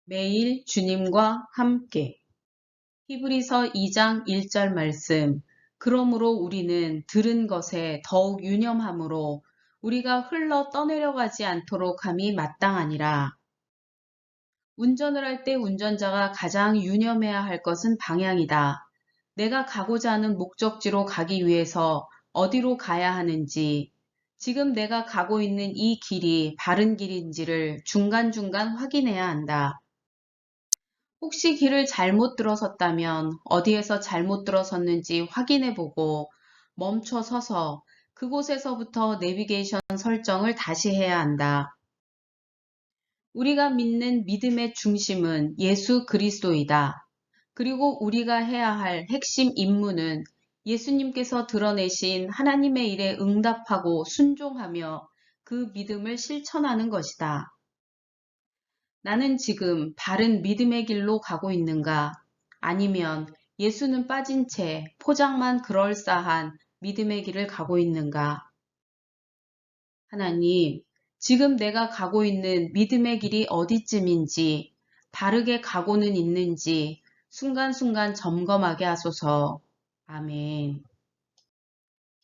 매일 주님과 함께. 히브리서 2장 1절 말씀. 그러므로 우리는 들은 것에 더욱 유념함으로 우리가 흘러 떠내려가지 않도록 함이 마땅하니라. 운전을 할 때 운전자가 가장 유념해야 할 것은 방향이다. 내가 가고자 하는 목적지로 가기 위해서 어디로 가야 하는지, 지금 내가 가고 있는 이 길이 바른 길인지를 중간중간 확인해야 한다. 혹시 길을 잘못 들어섰다면 어디에서 잘못 들어섰는지 확인해보고 멈춰 서서 그곳에서부터 내비게이션 설정을 다시 해야 한다. 우리가 믿는 믿음의 중심은 예수 그리스도이다. 그리고 우리가 해야 할 핵심 임무는 예수님께서 드러내신 하나님의 일에 응답하고 순종하며 그 믿음을 실천하는 것이다. 나는 지금 바른 믿음의 길로 가고 있는가? 아니면 예수는 빠진 채 포장만 그럴싸한 믿음의 길을 가고 있는가? 하나님, 지금 내가 가고 있는 믿음의 길이 어디쯤인지, 바르게 가고는 있는지 순간순간 점검하게 하소서. 아멘.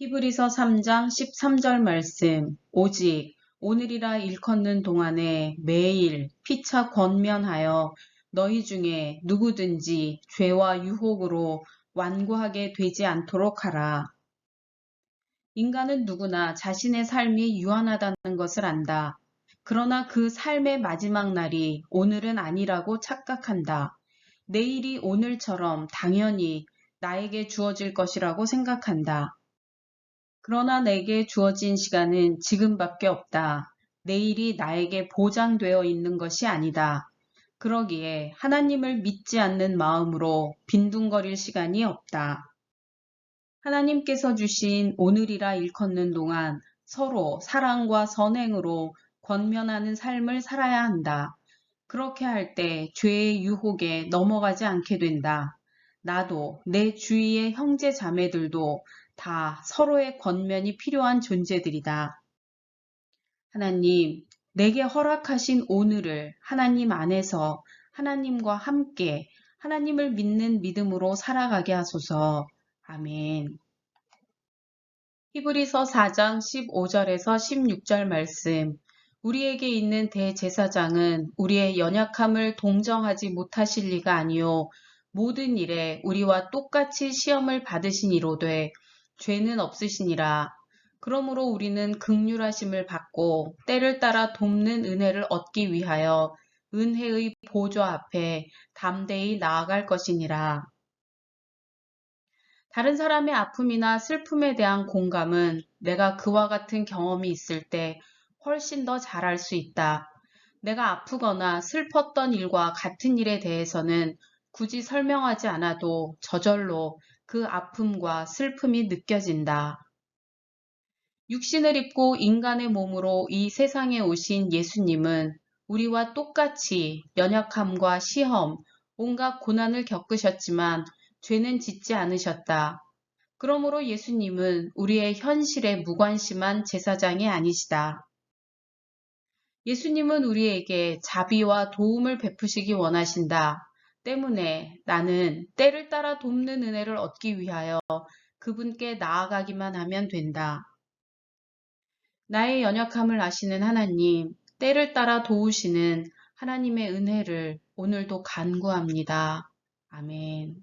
히브리서 3장 13절 말씀. 오직 오늘이라 일컫는 동안에 매일 피차 권면하여 너희 중에 누구든지 죄와 유혹으로 완고하게 되지 않도록 하라. 인간은 누구나 자신의 삶이 유한하다는 것을 안다. 그러나 그 삶의 마지막 날이 오늘은 아니라고 착각한다. 내일이 오늘처럼 당연히 나에게 주어질 것이라고 생각한다. 그러나 내게 주어진 시간은 지금밖에 없다. 내일이 나에게 보장되어 있는 것이 아니다. 그러기에 하나님을 믿지 않는 마음으로 빈둥거릴 시간이 없다. 하나님께서 주신 오늘이라 일컫는 동안 서로 사랑과 선행으로 권면하는 삶을 살아야 한다. 그렇게 할 때 죄의 유혹에 넘어가지 않게 된다. 나도 내 주위의 형제 자매들도 다 서로의 권면이 필요한 존재들이다. 하나님, 내게 허락하신 오늘을 하나님 안에서 하나님과 함께 하나님을 믿는 믿음으로 살아가게 하소서. 아멘. 히브리서 4장 15절에서 16절 말씀. 우리에게 있는 대제사장은 우리의 연약함을 동정하지 못하실 리가 아니요 모든 일에 우리와 똑같이 시험을 받으시니로되 죄는 없으시니라. 그러므로 우리는 긍휼하심을 받고 때를 따라 돕는 은혜를 얻기 위하여 은혜의 보좌 앞에 담대히 나아갈 것이니라. 다른 사람의 아픔이나 슬픔에 대한 공감은 내가 그와 같은 경험이 있을 때 훨씬 더 잘할 수 있다. 내가 아프거나 슬펐던 일과 같은 일에 대해서는 굳이 설명하지 않아도 저절로 그 아픔과 슬픔이 느껴진다. 육신을 입고 인간의 몸으로 이 세상에 오신 예수님은 우리와 똑같이 연약함과 시험, 온갖 고난을 겪으셨지만 죄는 짓지 않으셨다. 그러므로 예수님은 우리의 현실에 무관심한 제사장이 아니시다. 예수님은 우리에게 자비와 도움을 베푸시기 원하신다. 때문에 나는 때를 따라 돕는 은혜를 얻기 위하여 그분께 나아가기만 하면 된다. 나의 연약함을 아시는 하나님, 때를 따라 도우시는 하나님의 은혜를 오늘도 간구합니다. 아멘.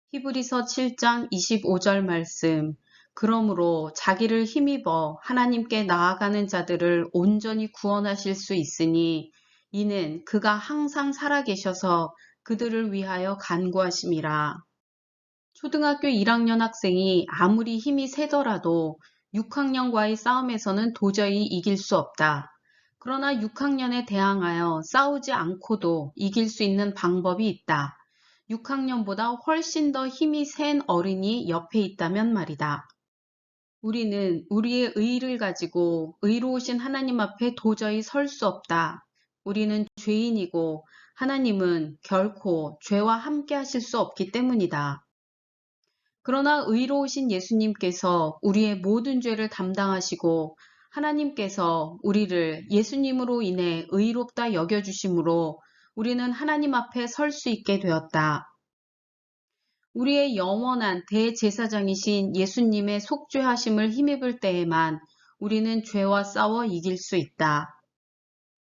히브리서 7장 25절 말씀. 그러므로 자기를 힘입어 하나님께 나아가는 자들을 온전히 구원하실 수 있으니 이는 그가 항상 살아계셔서 그들을 위하여 간구하심이라. 초등학교 1학년 학생이 아무리 힘이 세더라도 6학년과의 싸움에서는 도저히 이길 수 없다. 그러나 6학년에 대항하여 싸우지 않고도 이길 수 있는 방법이 있다. 6학년보다 훨씬 더 힘이 센 어른이 옆에 있다면 말이다. 우리는 우리의 의의를 가지고 의로우신 하나님 앞에 도저히 설 수 없다. 우리는 죄인이고 하나님은 결코 죄와 함께 하실 수 없기 때문이다. 그러나 의로우신 예수님께서 우리의 모든 죄를 담당하시고 하나님께서 우리를 예수님으로 인해 의롭다 여겨주심으로 우리는 하나님 앞에 설 수 있게 되었다. 우리의 영원한 대제사장이신 예수님의 속죄하심을 힘입을 때에만 우리는 죄와 싸워 이길 수 있다.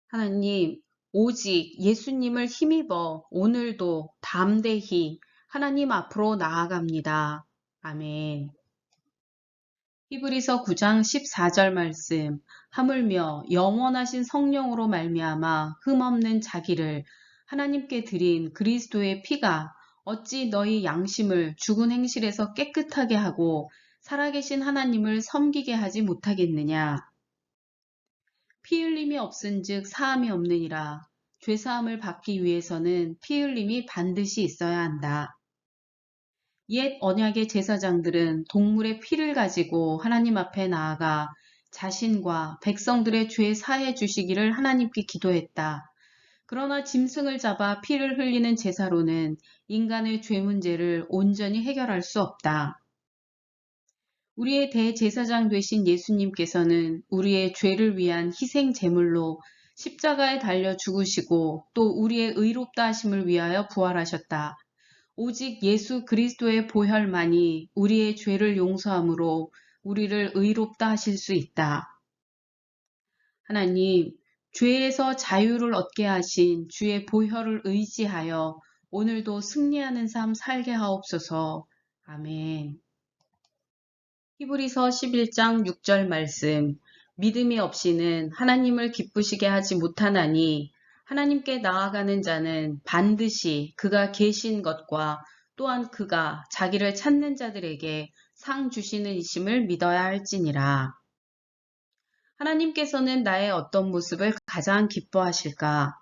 하나님, 오직 예수님을 힘입어 오늘도 담대히 하나님 앞으로 나아갑니다. 아멘. 히브리서 9장 14절 말씀. 하물며 영원하신 성령으로 말미암아 흠없는 자기를 하나님께 드린 그리스도의 피가 어찌 너희 양심을 죽은 행실에서 깨끗하게 하고 살아계신 하나님을 섬기게 하지 못하겠느냐. 피 흘림이 없은즉 사함이 없느니라. 죄사함을 받기 위해서는 피 흘림이 반드시 있어야 한다. 옛 언약의 제사장들은 동물의 피를 가지고 하나님 앞에 나아가 자신과 백성들의 죄 사해 주시기를 하나님께 기도했다. 그러나 짐승을 잡아 피를 흘리는 제사로는 인간의 죄 문제를 온전히 해결할 수 없다. 우리의 대제사장 되신 예수님께서는 우리의 죄를 위한 희생 제물로 십자가에 달려 죽으시고 또 우리의 의롭다 하심을 위하여 부활하셨다. 오직 예수 그리스도의 보혈만이 우리의 죄를 용서함으로 우리를 의롭다 하실 수 있다. 하나님, 죄에서 자유를 얻게 하신 주의 보혈을 의지하여 오늘도 승리하는 삶 살게 하옵소서. 아멘. 히브리서 11장 6절 말씀. 믿음이 없이는 하나님을 기쁘시게 하지 못하나니 하나님께 나아가는 자는 반드시 그가 계신 것과 또한 그가 자기를 찾는 자들에게 상 주시는 이심을 믿어야 할지니라. 하나님께서는 나의 어떤 모습을 가장 기뻐하실까?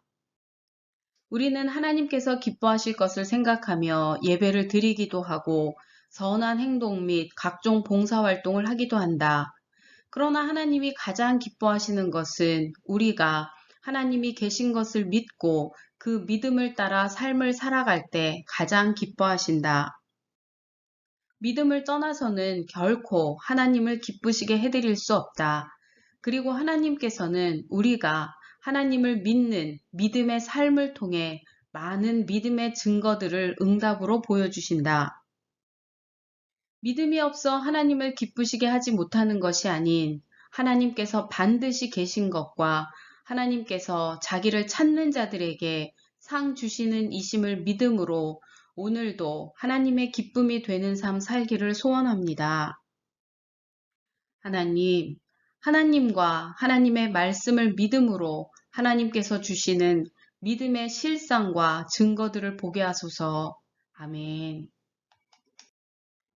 우리는 하나님께서 기뻐하실 것을 생각하며 예배를 드리기도 하고 선한 행동 및 각종 봉사활동을 하기도 한다. 그러나 하나님이 가장 기뻐하시는 것은 우리가 하나님이 계신 것을 믿고 그 믿음을 따라 삶을 살아갈 때 가장 기뻐하신다. 믿음을 떠나서는 결코 하나님을 기쁘시게 해드릴 수 없다. 그리고 하나님께서는 우리가 하나님을 믿는 믿음의 삶을 통해 많은 믿음의 증거들을 응답으로 보여주신다. 믿음이 없어 하나님을 기쁘시게 하지 못하는 것이 아닌 하나님께서 반드시 계신 것과 하나님께서 자기를 찾는 자들에게 상 주시는 이심을 믿음으로 오늘도 하나님의 기쁨이 되는 삶 살기를 소원합니다. 하나님, 하나님과 하나님의 말씀을 믿음으로 하나님께서 주시는 믿음의 실상과 증거들을 보게 하소서. 아멘.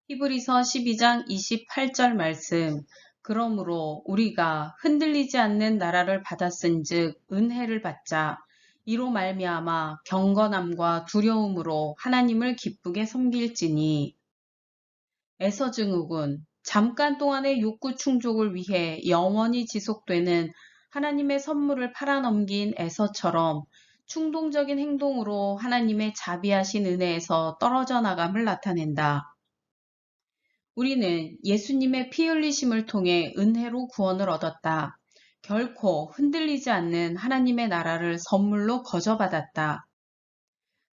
히브리서 12장 28절 말씀. 그러므로 우리가 흔들리지 않는 나라를 받았은즉 은혜를 받자. 이로 말미암아 경건함과 두려움으로 하나님을 기쁘게 섬길지니. 에서증후군. 잠깐 동안의 욕구 충족을 위해 영원히 지속되는 하나님의 선물을 팔아넘긴 에서처럼 충동적인 행동으로 하나님의 자비하신 은혜에서 떨어져 나감을 나타낸다. 우리는 예수님의 피 흘리심을 통해 은혜로 구원을 얻었다. 결코 흔들리지 않는 하나님의 나라를 선물로 거저받았다.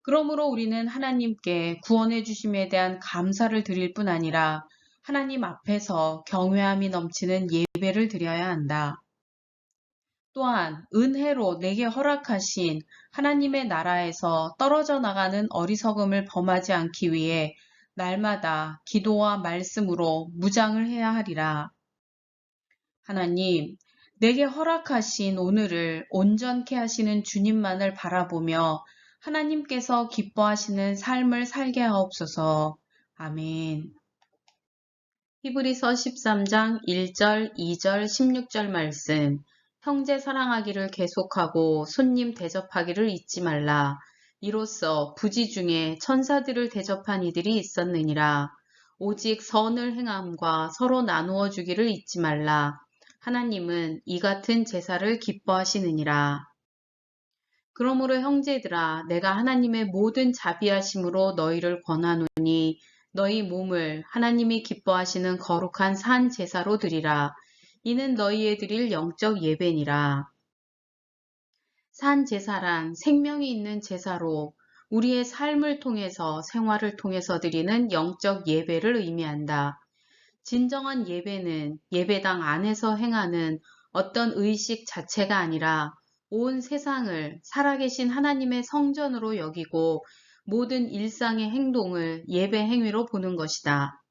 그러므로 우리는 하나님께 구원해 주심에 대한 감사를 드릴 뿐 아니라 하나님 앞에서 경외함이 넘치는 예배를 드려야 한다. 또한 은혜로 내게 허락하신 하나님의 나라에서 떨어져 나가는 어리석음을 범하지 않기 위해 날마다 기도와 말씀으로 무장을 해야 하리라. 하나님, 내게 허락하신 오늘을 온전케 하시는 주님만을 바라보며 하나님께서 기뻐하시는 삶을 살게 하옵소서. 아멘. 히브리서 13장 1절, 2절, 16절 말씀. 형제 사랑하기를 계속하고 손님 대접하기를 잊지 말라. 이로써 부지 중에 천사들을 대접한 이들이 있었느니라. 오직 선을 행함과 서로 나누어 주기를 잊지 말라. 하나님은 이 같은 제사를 기뻐하시느니라. 그러므로 형제들아, 내가 하나님의 모든 자비하심으로 너희를 권하노니 너희 몸을 하나님이 기뻐하시는 거룩한 산 제사로 드리라. 이는 너희의 드릴 영적 예배니라. 산 제사란 생명이 있는 제사로 우리의 삶을 통해서 생활을 통해서 드리는 영적 예배를 의미한다. 진정한 예배는 예배당 안에서 행하는 어떤 의식 자체가 아니라 온 세상을 살아계신 하나님의 성전으로 여기고 모든 일상의 행동을 예배 행위로 보는 것이다.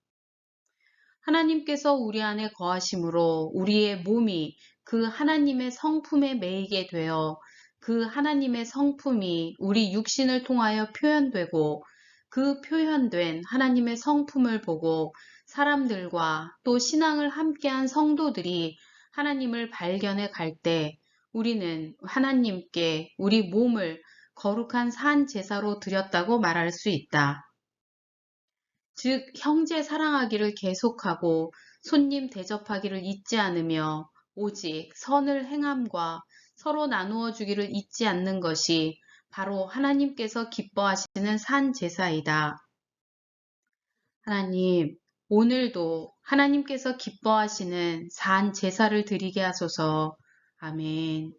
하나님께서 우리 안에 거하심으로 우리의 몸이 그 하나님의 성품에 매이게 되어 그 하나님의 성품이 우리 육신을 통하여 표현되고 그 표현된 하나님의 성품을 보고 사람들과 또 신앙을 함께한 성도들이 하나님을 발견해 갈 때 우리는 하나님께 우리 몸을 거룩한 산 제사로 드렸다고 말할 수 있다. 즉, 형제 사랑하기를 계속하고 손님 대접하기를 잊지 않으며 오직 선을 행함과 서로 나누어 주기를 잊지 않는 것이 바로 하나님께서 기뻐하시는 산 제사이다. 하나님, 오늘도 하나님께서 기뻐하시는 산 제사를 드리게 하소서. 아멘.